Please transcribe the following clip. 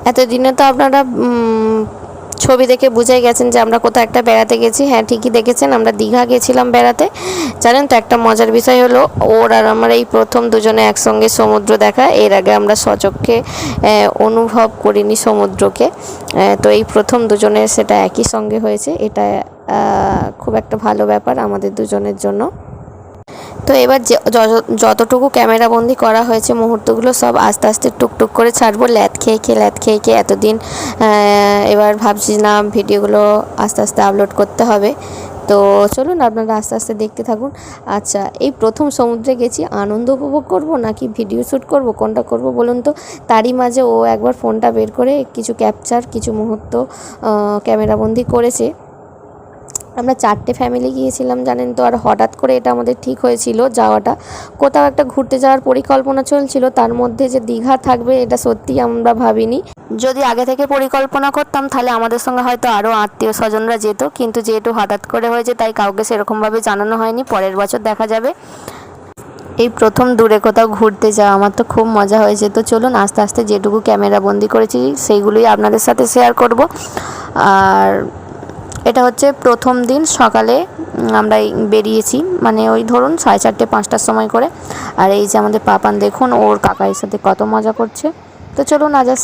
এতদিনে তো আপনারা ছবি দেখে বুঝে গেছেন যে আমরা কোথাও একটা বেড়াতে গেছি। হ্যাঁ, ঠিকই দেখেছেন, আমরা দীঘা গেছিলাম বেড়াতে। জানেন তো, একটা মজার বিষয় হলো, ওর আর আমার এই প্রথম দুজনে একসঙ্গে সমুদ্র দেখা। এর আগে আমরা সচক্ষে অনুভব করিনি সমুদ্রকে। তো এই প্রথম দুজনের সেটা একই সঙ্গে হয়েছে। এটা খুব একটা ভালো ব্যাপার আমাদের দুজনের জন্য। তো এবার যতটুকু ক্যামেরাবন্দি করা হয়েছে মুহূর্তগুলো সব আস্তে আস্তে টুকটুক করে ছাড়বো, ল্যাদ খেয়ে খেয়ে এতদিন। এবার ভাবছি না, ভিডিওগুলো আস্তে আস্তে আপলোড করতে হবে। তো চলুন আপনারা আস্তে আস্তে দেখতে থাকুন। আচ্ছা, এই প্রথম সমুদ্রে গেছি, আনন্দ উপভোগ করব নাকি ভিডিও শ্যুট করব, কোনটা করব বলুন তো? তারই মাঝে ও একবার ফোনটা বের করে কিছু মুহূর্ত ক্যামেরাবন্দি করেছে। আমরা 4টে ফ্যামিলি গিয়েছিলাম জানেন তো। আর হঠাৎ করে এটা আমাদের ঠিক হয়েছিল যাওয়াটা। কোথাও একটা ঘুরতে যাওয়ার পরিকল্পনা চলছিল, তার মধ্যে যে দীঘা থাকবে এটা সত্যিই আমরা ভাবিনি। যদি আগে থেকে পরিকল্পনা করতাম তাহলে আমাদের সঙ্গে হয়তো আরও আত্মীয় স্বজনরা যেত, কিন্তু যেহেতু হঠাৎ করে হয়েছে তাই কাউকে সেরকমভাবে জানানো হয়নি। পরের বছর দেখা যাবে। এই প্রথম দূরে কোথাও ঘুরতে যাওয়া, আমার তো খুব মজা হয়েছে। তো চলুন আস্তে আস্তে যেটুকু ক্যামেরা বন্দি করেছি সেইগুলোই আপনাদের সাথে শেয়ার করব। আর এটা হচ্ছে প্রথম দিন সকালে আমরা বেরিয়েছি, মানে ওই ধরুন 4:30 5টার সময় করে। আর এই যে আমাদের পাপান, দেখুন ওর কাকার সাথে কত মজা করছে। তো চলুন আজ আসি।